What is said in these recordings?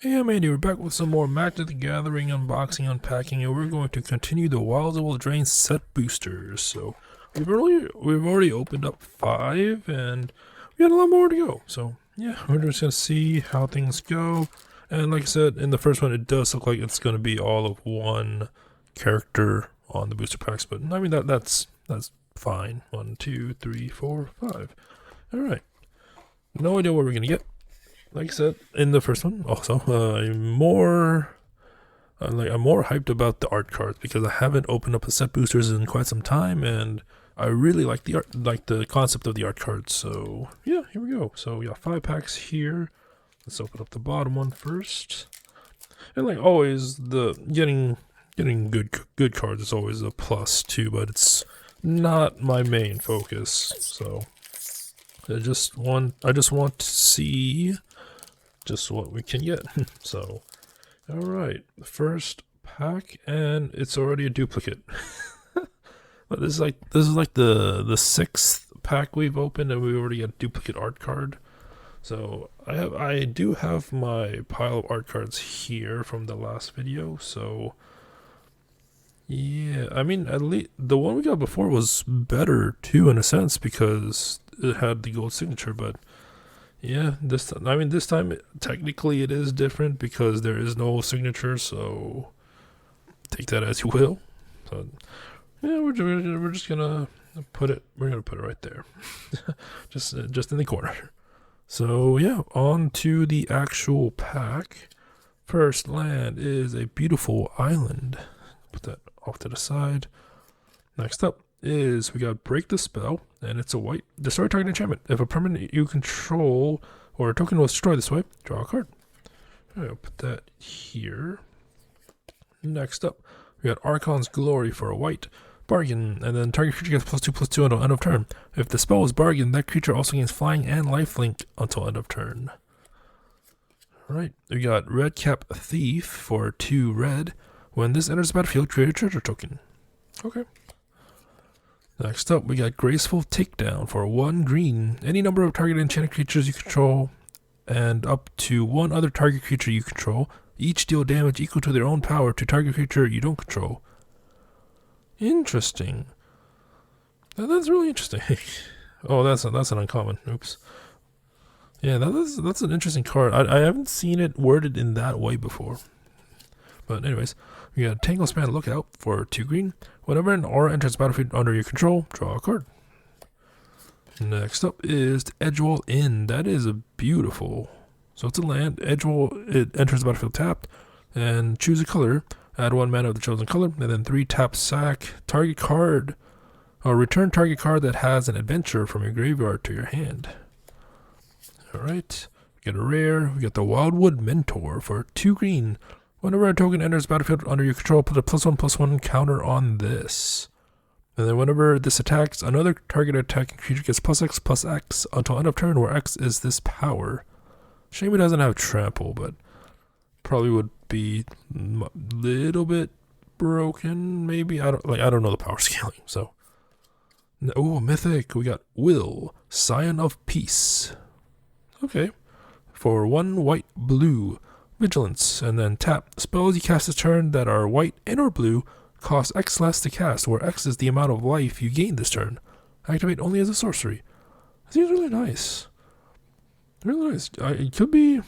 Hey, I'm Andy. We're back with some more Magic the Gathering unboxing, unpacking, and we're going to continue the Wilds of Eldraine set boosters. So we've already opened up 5, and we got a lot more to go. So yeah, we're just gonna see how things go. And like I said, in the first one, it does look like it's gonna be all of one character on the booster packs, but I mean that's fine. 1, 2, 3, 4, 5. All right. No idea what we're gonna get. Like I said in the first one, also I'm more hyped about the art cards because I haven't opened up the set boosters in quite some time, and I really like the art, like the concept of the art cards. So yeah, here we go. So we got 5 packs here. Let's open up the bottom one first. And like always, the getting good cards is always a plus too, but it's not my main focus. So I just want to see just what we can get. So all right, the first pack, and it's already a duplicate. But this is like the 6th pack we've opened, and we already got a duplicate art card. So I do have my pile of art cards here from the last video. So yeah, I mean, at least the one we got before was better too, in a sense, because it had the gold signature. But yeah, this time technically it is different because there is no signature. So take that as you will. So yeah, we're just gonna put it. We're gonna put it right there, just in the corner. So yeah, on to the actual pack. First land is a beautiful island. Put that off to the side. Next up is we got Break the Spell, and it's a white. Destroy target enchantment. If a permanent you control or a token was destroyed this way, draw a card. I'll put that here. Next up, we got Archon's Glory for a white. Bargain, and then target creature gets +2/+2 until end of turn. If the spell is bargain, that creature also gains flying and lifelink until end of turn. Alright, we got Redcap Thief for 2 red. When this enters the battlefield, create a treasure token. Okay. Next up, we got Graceful Takedown for 1 green. Any number of target enchanted creatures you control, and up to 1 other target creature you control, each deal damage equal to their own power to target creature you don't control. Interesting. That's really interesting. Oh, that's an uncommon. Oops. Yeah, that's an interesting card. I haven't seen it worded in that way before. But anyways, we got Tangle Span Lookout for 2 green. Whenever an aura enters the battlefield under your control, draw a card. Next up is Edgewall Inn. That is a beautiful. So it's a land. Edgewall, it enters the battlefield tapped, and choose a color. Add 1 mana of the chosen color, and then 3 tap sack target card, or return target card that has an adventure from your graveyard to your hand. Alright, we got a rare. We got the Wildwood Mentor for 2 green. Whenever a token enters the battlefield under your control, put a +1/+1 counter on this. And then whenever this attacks, another target attacking creature gets +X/+X until end of turn, where X is this power. Shame it doesn't have trample, but probably would be a little bit broken, maybe. I don't know the power scaling. So, oh, mythic. We got Will, Scion of Peace. Okay, for 1 white blue, vigilance, and then tap spells you cast this turn that are white and or blue cost X less to cast, where X is the amount of life you gain this turn. Activate only as a sorcery. Seems really nice. Really nice. It could be.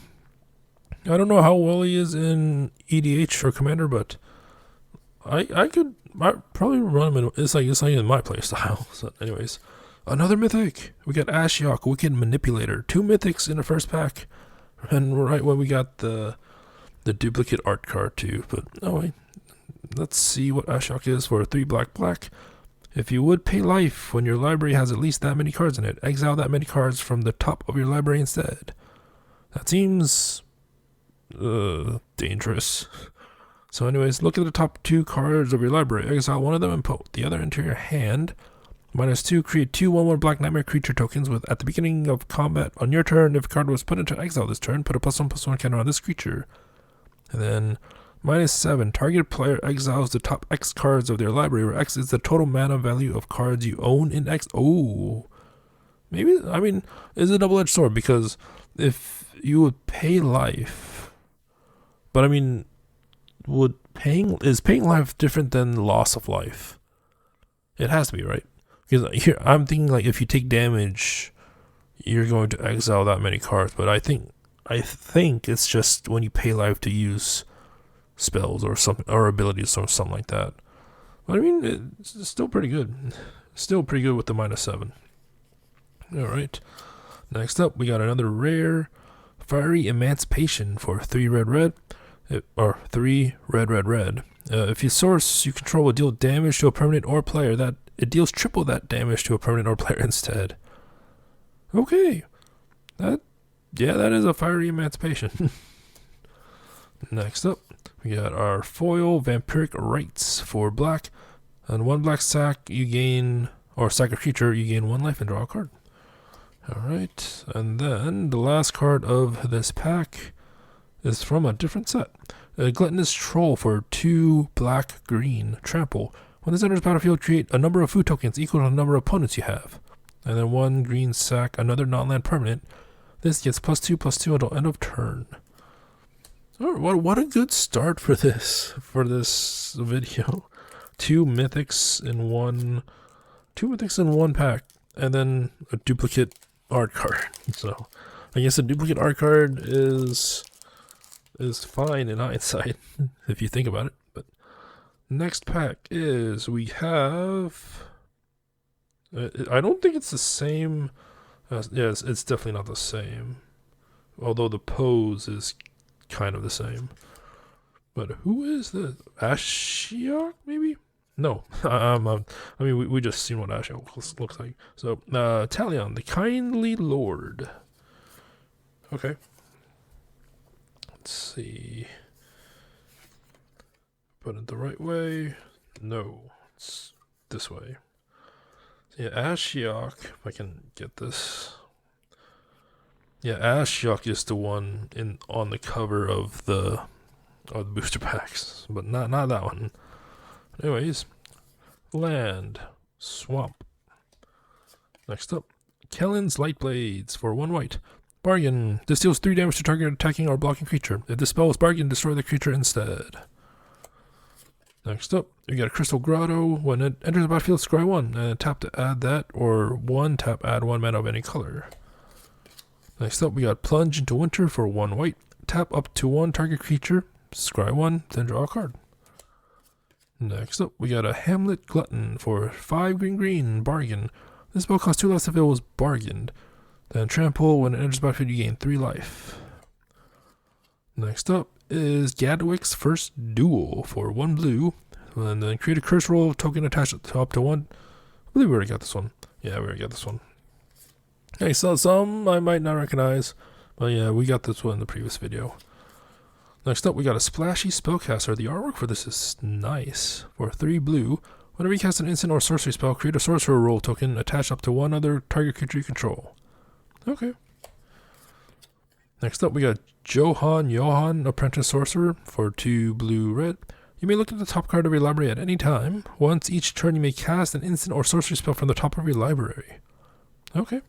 I don't know how well he is in EDH or Commander, but I probably run him in. It's like in my playstyle. So, anyways, another mythic. We got Ashiok, Wicked Manipulator. 2 mythics in the first pack, and right when we got the duplicate art card too. But oh wait, let's see what Ashiok is for 3 black. If you would pay life when your library has at least that many cards in it, exile that many cards from the top of your library instead. That seems dangerous. So anyways, look at the top 2 cards of your library. Exile 1 of them and put the other into your hand. -2, create 2 1/1 Black Nightmare creature tokens with at the beginning of combat on your turn. If a card was put into exile this turn, put a +1/+1 counter on this creature. And then -7, target player exiles the top X cards of their library, where X is the total mana value of cards you own in X. Oh, maybe, I mean, it's a double-edged sword, because if you would pay life But I mean, is paying life different than loss of life? It has to be, right? Because here I'm thinking like if you take damage, you're going to exile that many cards. But I think it's just when you pay life to use spells or something or abilities or something like that. But I mean, it's still pretty good. Still pretty good with the -7. All right. Next up, we got another rare Fiery Emancipation for 3 red. Or 3 red. If you source you control will deal damage to a permanent or player, that it deals triple that damage to a permanent or player instead. Okay. That is a Fiery Emancipation. Next up, we got our foil Vampiric Rites for black. And 1 black sack you gain, or sack a creature, you gain 1 life and draw a card. Alright, and then the last card of this pack is from a different set. A Gluttonous Troll for 2 black-green trample. When this enters the battlefield, create a number of food tokens equal to the number of opponents you have. And then 1 green sack, another non-land permanent. This gets +2/+2 until end of turn. Alright, what a good start for this video. 2 mythics in one pack, and then a duplicate art card. So I guess a duplicate art card is fine in hindsight if you think about it. But next pack is we have I don't think it's the same yes, it's definitely not the same, although the pose is kind of the same. But who is this? Ashiok, maybe? No, I mean we just seen what Ashiok looks like. So Talion, the Kindly Lord. Okay. Let's see. Put it the right way. No, it's this way. Yeah, Ashiok. If I can get this. Yeah, Ashiok is the one on the cover of the booster packs, but not that one. Anyways, land, swamp. Next up, Kellen's Light Blades for 1 white. Bargain. This deals 3 damage to target attacking or blocking creature. If this spell is bargain, destroy the creature instead. Next up, we got a Crystal Grotto. When it enters the battlefield, scry 1 and tap to add that, or 1 tap add 1 mana of any color. Next up, we got Plunge into Winter for 1 white. Tap up to 1 target creature, scry 1, then draw a card. Next up, we got a Hamlet Glutton for 5 green, bargain. This spell costs 2 less if it was bargained. Then trample, when it enters the battlefield, you gain 3 life. Next up is Gadwick's First Duel for 1 blue. And then create a curse roll token attached up to 1. I believe we already got this one. Yeah, we already got this one. Okay, so some I might not recognize, but yeah, we got this one in the previous video. Next up, we got a Splashy Spellcaster. The artwork for this is nice. For 3 blue, whenever you cast an instant or sorcery spell, create a sorcerer roll token attached up to 1 other target creature you control. Okay. Next up, we got Johan, Apprentice Sorcerer for 2 blue red. You may look at the top card of your library at any time. Once each turn, you may cast an instant or sorcery spell from the top of your library. Okay.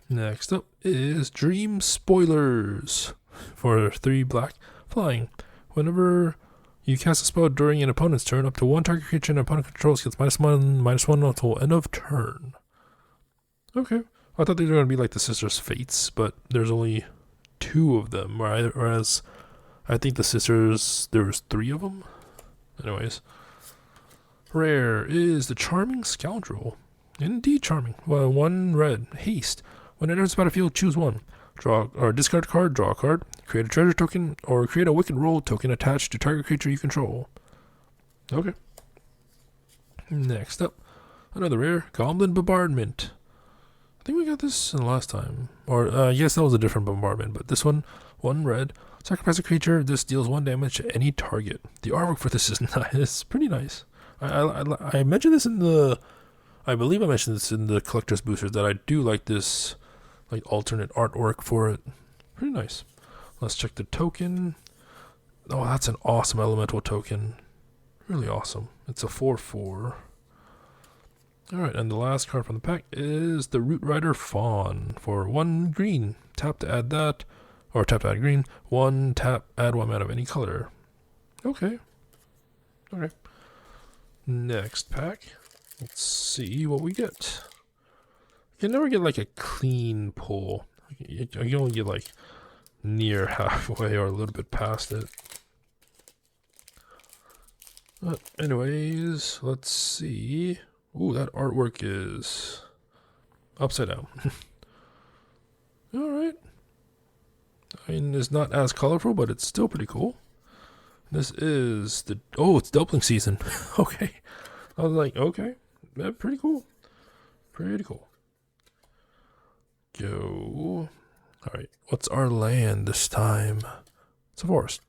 Next up is Dream Spoilers for 3 black flying. Whenever you cast a spell during an opponent's turn, up to 1 target creature an opponent controls gets -1/-1 until end of turn. Okay. I thought they were going to be like the Sisters' Fates, but there's only 2 of them, whereas I think the Sisters, there was 3 of them. Anyways. Rare is the Charming Scoundrel. Indeed charming. Well, 1 red. Haste. When it enters the battlefield, choose 1. Draw or discard a card, draw a card. Create a treasure token, or create a Wicked Roll token attached to target creature you control. Okay. Next up, another rare, Goblin Bombardment. I think we got this in the last time. Or, yes, that was a different bombardment, but this one, 1 red. Sacrifice a creature, this deals 1 damage to any target. The artwork for this is nice. It's pretty nice. I mentioned this in the... I believe I mentioned this in the collector's boosters, that I do like this like alternate artwork for it. Pretty nice. Let's check the token. Oh, that's an awesome elemental token. Really awesome. It's a 4/4. Alright, and the last card from the pack is the Root Rider Fawn for 1 green. Tap to add that. or tap to add green. 1 tap, add 1 mana of any color. Okay. Okay. Next pack. Let's see what we get. You can never get like a clean pull. You can only get like near halfway or a little bit past it. But anyways, let's see. Ooh, that artwork is upside down. Alright. I mean, it's not as colorful, but it's still pretty cool. This is the... Oh, it's doubling season. Okay. I was like, okay. Yeah, pretty cool. Pretty cool. Go. Alright, what's our land this time? It's a forest.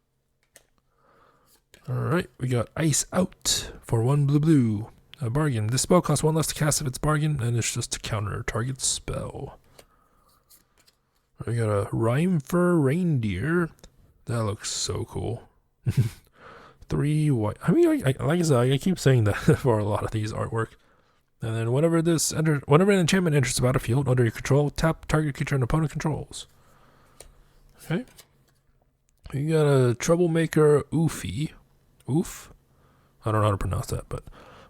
Alright, we got Ice Out for 1 blue. A bargain. This spell costs 1 less to cast if it's bargain, and it's just to counter target spell. We got a Rhyme for Reindeer. That looks so cool. 3 white. I mean, like I said, I keep saying that for a lot of these artwork. And then whenever an enchantment enters the battlefield under your control, tap target creature an opponent controls. Okay. You got a Troublemaker Oofy. Oof? I don't know how to pronounce that, but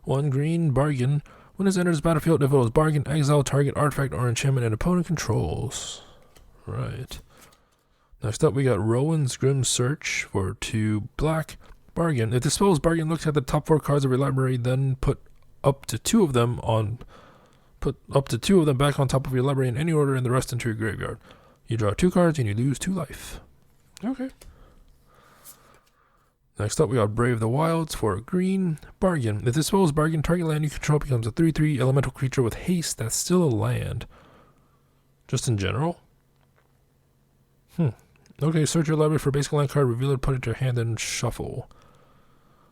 1 green bargain. When it enters the battlefield, if it was bargain, exile target artifact or enchantment and opponent controls. Right. Next up, we got Rowan's Grim Search for 2 black. Bargain. If the spell is bargain, look at the top 4 cards of your library, then put up to 2 of them back on top of your library in any order and the rest into your graveyard. You draw 2 cards and you lose 2 life. Okay. Next up, we got Brave the Wilds for a green. Bargain. If this spell is bargain, target land you control becomes a 3/3 elemental creature with haste that's still a land. Just in general? Okay, search your library for a basic land card, reveal it, put it to your hand, and shuffle.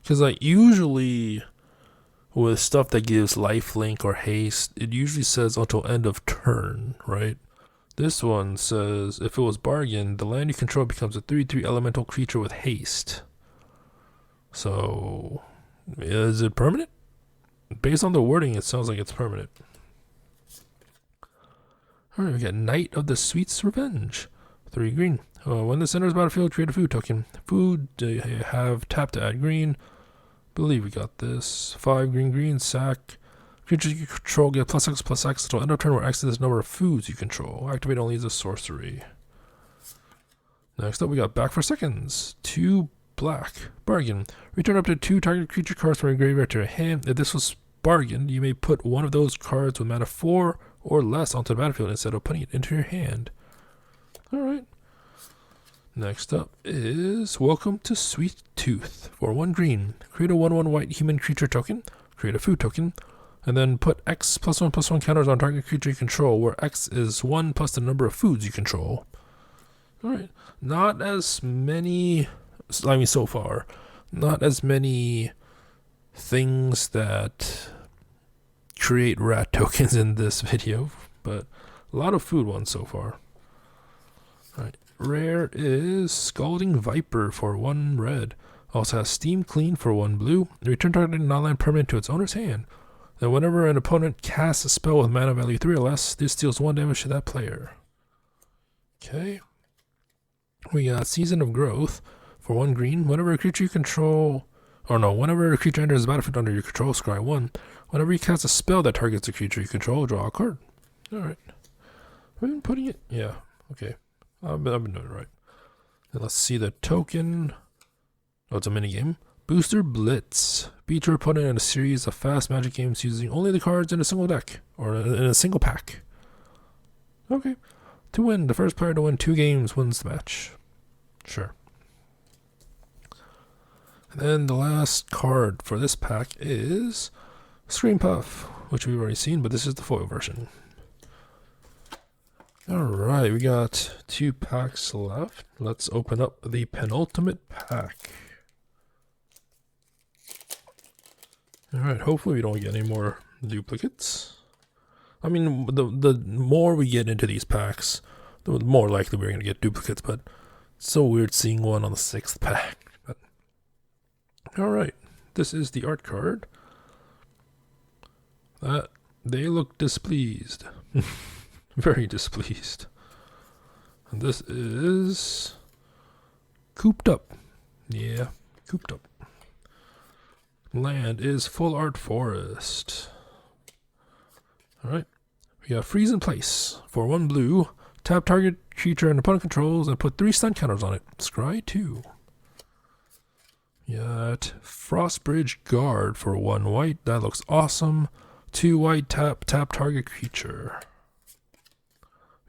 Because, like, usually with stuff that gives lifelink or haste, it usually says until end of turn, right? This one says, if it was bargain, the land you control becomes a 3/3 elemental creature with haste. So, is it permanent? Based on the wording, it sounds like it's permanent. Alright, we got Knight of the Sweet's Revenge. 3 green. When this enters battlefield, create a food token. Food, have tap to add green. Believe we got this. 5 green, sack. Creatures you control get +X/+X until end of turn where X is the number of foods you control. Activate only as a sorcery. Next up, we got Back for Seconds. 2 black. Bargain. Return up to 2 target creature cards from your graveyard to your hand. If this was bargained, you may put one of those cards with mana 4 or less onto the battlefield instead of putting it into your hand. Alright. Next up is Welcome to Sweet Tooth for 1 green. Create a 1/1 white human creature token. Create a food token. And then put X +1/+1 counters on target creature you control, where X is 1 plus the number of foods you control. Alright. Not as many, I mean so far, not as many things that create rat tokens in this video, but a lot of food ones so far. Alright. Rare is Scalding Viper for 1 red. Also has Steam Clean for 1 blue. Return target non-land permanent to its owner's hand. Then whenever an opponent casts a spell with mana value 3 or less, this deals 1 damage to that player. Okay. We got Season of Growth for 1 green. Whenever a creature you control, whenever a creature enters the battlefield under your control, scry 1. Whenever you cast a spell that targets a creature you control, draw a card. Alright. Have I been putting it? Yeah. Okay. I've been doing it right. And let's see the token. Oh, it's a minigame. Booster Blitz. Beat your opponent in a series of fast magic games using only the cards in a single deck, or in a single pack. Okay. To win, the first player to win 2 games wins the match. Sure. And then the last card for this pack is Scream Puff, which we've already seen, but this is the foil version. Alright, we got 2 packs left. Let's open up the penultimate pack. Alright, hopefully we don't get any more duplicates. I mean, the more we get into these packs, the more likely we're going to get duplicates, but it's so weird seeing one on the 6th pack. But alright, this is the art card. They look displeased. Very displeased. And this is Cooped Up. Yeah, Cooped Up. Land is Full Art Forest. Alright. We got Freeze in Place. For 1 blue, tap target creature and opponent controls and put 3 stun counters on it. Scry 2. We got Frostbridge Guard for 1 white. That looks awesome. 2 white, tap target creature.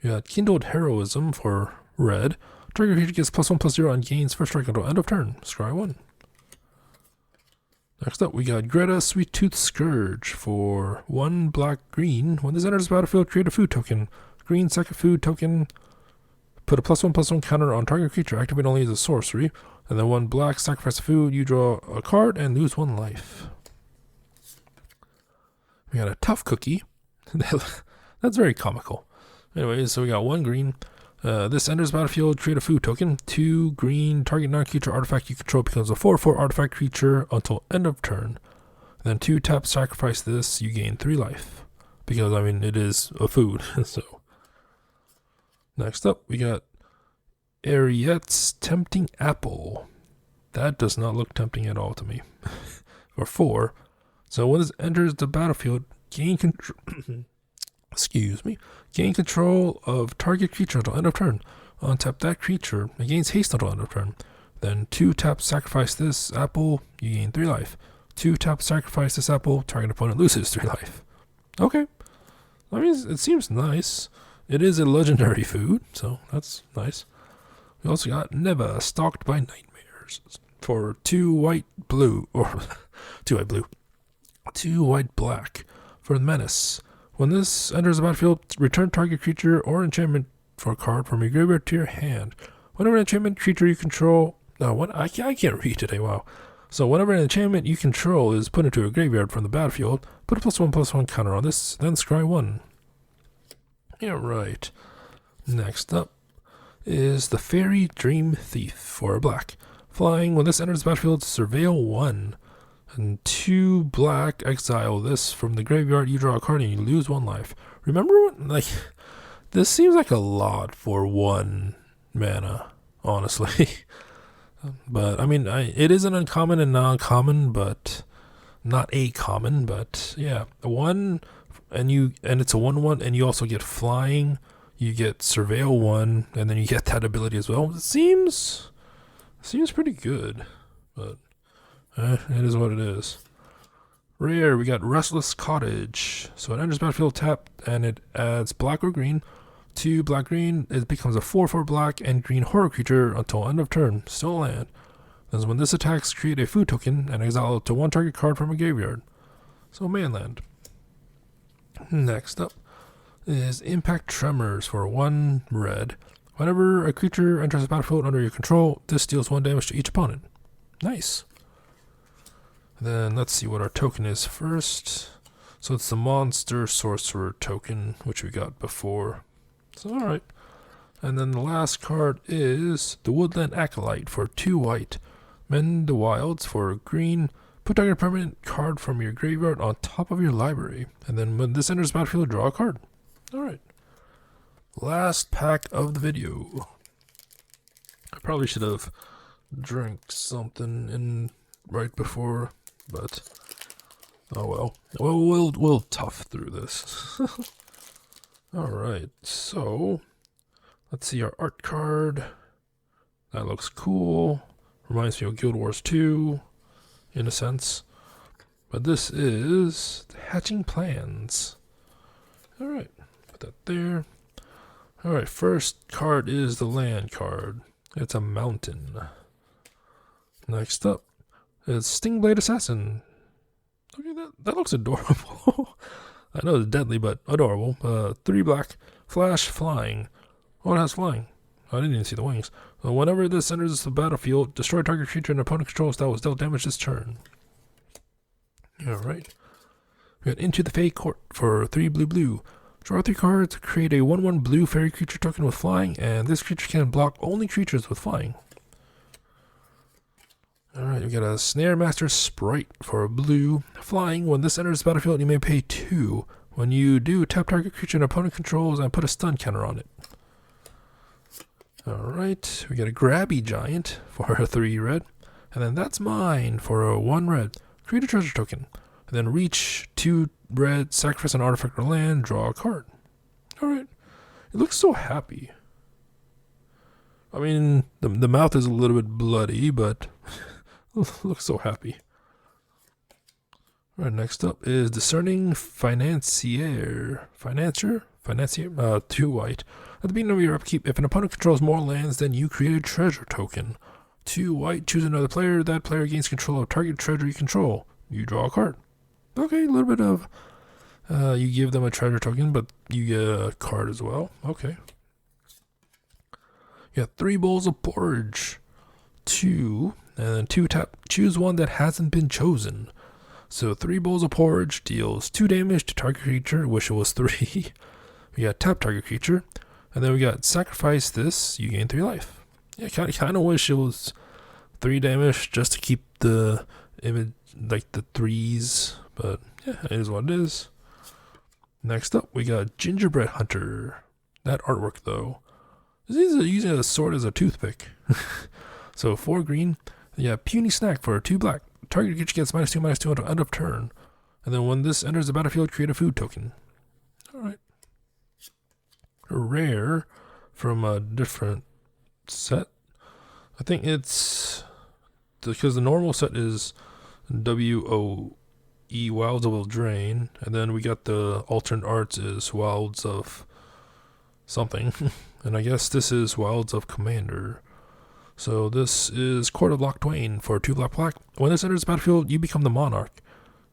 We got Kindled Heroism for red. Target creature gets +1/+0 on gains first strike until end of turn. Scry 1. Next up, we got Greta Sweet Tooth Scourge for 1 black-green. When this enters the battlefield, create a food token. Green second food token. Put a +1/+1 counter on target creature. Activate only as a sorcery. And then 1 black, sacrifice a food. You draw a card and lose 1 life. We got a Tough Cookie. That's very comical. Anyways, so we got 1 green. This enters battlefield, create a food token. 2 green, target non-creature artifact you control becomes a 4/4 artifact creature until end of turn. And then 2 tap, sacrifice this, you gain 3 life. Because, I mean, it is a food. So, next up, we got Ariette's Tempting Apple. That does not look tempting at all to me. For 4. So when this enters the battlefield, gain control. Excuse me. Gain control of target creature until end of turn. Untap that creature. It gains haste until end of turn. Then 2 tap, sacrifice this apple. You gain 3 life. 2 tap, sacrifice this apple. Target opponent loses 3 life. Okay. I mean, it seems nice. It is a legendary food, so that's nice. We also got Neva, Stalked by Nightmares. For 2 white blue. Or 2 white blue. 2 white black. For the Menace. When this enters the battlefield, return target creature or enchantment for a card from your graveyard to your hand. Whenever an enchantment creature you control... No, I can't read today, wow. So whenever an enchantment you control is put into a graveyard from the battlefield, put a +1/+1 counter on this, then scry 1. Yeah, right. Next up is the Fairy Dream Thief for a black. Flying, when this enters the battlefield, surveil 1. And 2 black, exile this from the graveyard, you draw a card and you lose 1 life. Remember what, like, this seems like a lot for 1 mana, honestly. But, I mean, it is an uncommon and non-common, but not a common, but yeah. 1, and it's a 1/1, and you also get flying, you get surveil 1, and then you get that ability as well. It seems pretty good, but... it is what it is. Rare, we got Restless Cottage. So it enters battlefield tapped and it adds black or green. 2 black green, it becomes a 4/4 black and green horror creature until end of turn. Still a land. Then when this attacks, create a food token and exile it to 1 target card from a graveyard. So mainland. Next up is Impact Tremors for 1 red. Whenever a creature enters the battlefield under your control, this deals 1 damage to each opponent. Nice. Then let's see what our token is first. So it's the Monster Sorcerer token, which we got before. So alright. And then the last card is the Woodland Acolyte for 2 white. Mend the Wilds for green. Put target permanent card from your graveyard on top of your library. And then when this enters the battlefield, draw a card. Alright. Last pack of the video. I probably should have drank something in right before. But, oh well. Well, we'll tough through this. Alright, so, let's see our art card. That looks cool. Reminds me of Guild Wars 2, in a sense. But this is the Hatching Plans. Alright, put that there. Alright, first card is the land card. It's a mountain. Next up. It's Stingblade Assassin. Okay, that looks adorable. I know it's deadly, but adorable. 3 black, flash, flying. Oh, it has flying. I didn't even see the wings. Whenever this enters the battlefield, destroy target creature and opponent controls that was dealt damage this turn. Alright. We got Into the Fey Court for 3 blue. Draw 3 cards, create a 1/1 blue fairy creature token with flying, and this creature can block only creatures with flying. Alright, we got a Snare Master Sprite for a blue. Flying, when this enters the battlefield, you may pay 2. When you do, tap target creature and opponent controls and put a stun counter on it. Alright, we got a Grabby Giant for a 3 red. And then that's mine for a 1 red. Create a treasure token. And then reach 2 red, sacrifice an artifact or land, draw a card. Alright. It looks so happy. I mean, the mouth is a little bit bloody, but looks so happy. Alright, next up is Discerning Financier. 2 white. At the beginning of your upkeep, if an opponent controls more lands than you, create a treasure token. 2 white, choose another player. That player gains control of target treasure you control. You draw a card. Okay, a little bit of... you give them a treasure token, but you get a card as well. Okay. You got 3 bowls of porridge. 2, and then 2 tap. Choose one that hasn't been chosen. So 3 bowls of porridge deals 2 damage to target creature. Wish it was 3. We got tap target creature. And then we got sacrifice this. You gain 3 life. Yeah, kind of wish it was 3 damage just to keep the image, like the 3s. But yeah, it is what it is. Next up, we got Gingerbread Hunter. That artwork, though. He's using a sword as a toothpick. So 4 green. Yeah, Puny Snack for 2 black. Target creature gets -2/-2 until end of turn. And then when this enters the battlefield, create a food token. Alright. Rare from a different set. I think it's because the normal set is WOE, Wilds of Eldraine, and then we got the alternate arts is Wilds of something, and I guess this is Wilds of Commander. So this is Court of Loch Twain for 2 black. When this enters the battlefield, you become the monarch.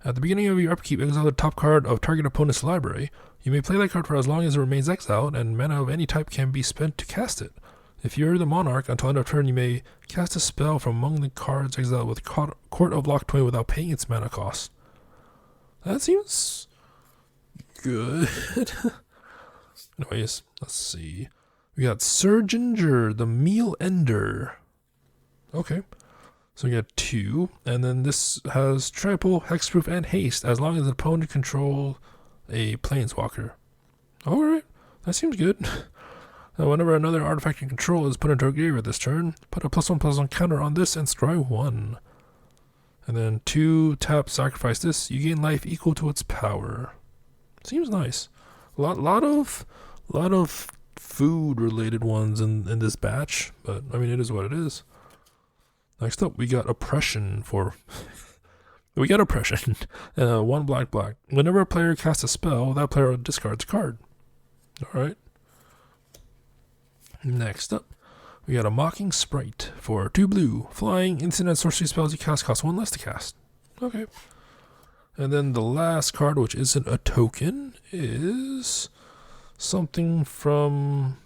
At the beginning of your upkeep, exile the top card of target opponent's library. You may play that card for as long as it remains exiled, and mana of any type can be spent to cast it. If you're the monarch, until end of turn, you may cast a spell from among the cards exiled with Court of Loch Twain without paying its mana cost. That seems good. Anyways, let's see. We got Sir Ginger, the Meal Ender. Okay. So we got 2, and then this has trample, hexproof, and haste as long as the opponent controls a planeswalker. Alright, that seems good. Now, whenever another artifact you control is put into a graveyard this turn, put a +1/+1 counter on this and scry 1. And then 2 tap, sacrifice this. You gain life equal to its power. Seems nice. Lot of food related ones in this batch, but I mean it is what it is. Next up, we got Oppression for... we got Oppression. 1 black. Whenever a player casts a spell, that player discards a card. Alright. Next up, we got a Mocking Sprite for 2 blue. Flying, instant and sorcery spells you cast cost 1 less to cast. Okay. And then the last card, which isn't a token, is something from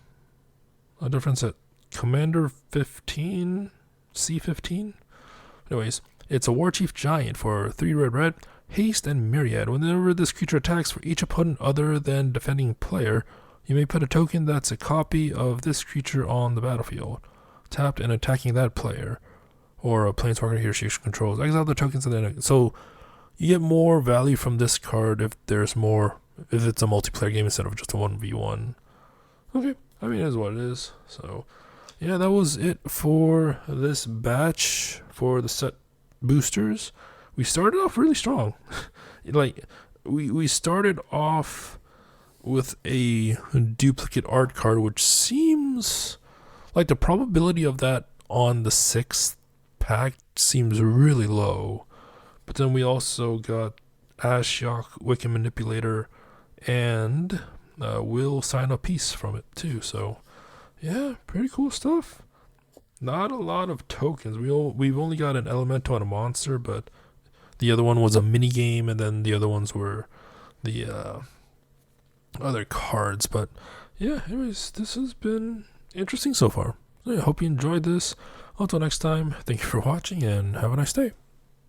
a different set. Commander 15... C15? Anyways, it's a Warchief Giant for 3 red, haste, and myriad. Whenever this creature attacks for each opponent other than defending player, you may put a token that's a copy of this creature on the battlefield, tapped and attacking that player, or a planeswalker he or she controls. Exile the tokens and then... So, you get more value from this card if there's more... If it's a multiplayer game instead of just a 1v1. Okay, I mean, it is what it is, so... Yeah, that was it for this batch for the set boosters. We started off really strong. Like, we started off with a duplicate art card, which seems like the probability of that on the 6th pack seems really low. But then we also got Ashiok, Wicked Manipulator, and Will Sign a Piece from it too, so... Yeah, pretty cool stuff. Not a lot of tokens. We've only got an elemental and a monster, but the other one was a mini game, and then the other ones were the other cards. But yeah, anyways, this has been interesting so far. I hope you enjoyed this. Until next time, thank you for watching, and have a nice day.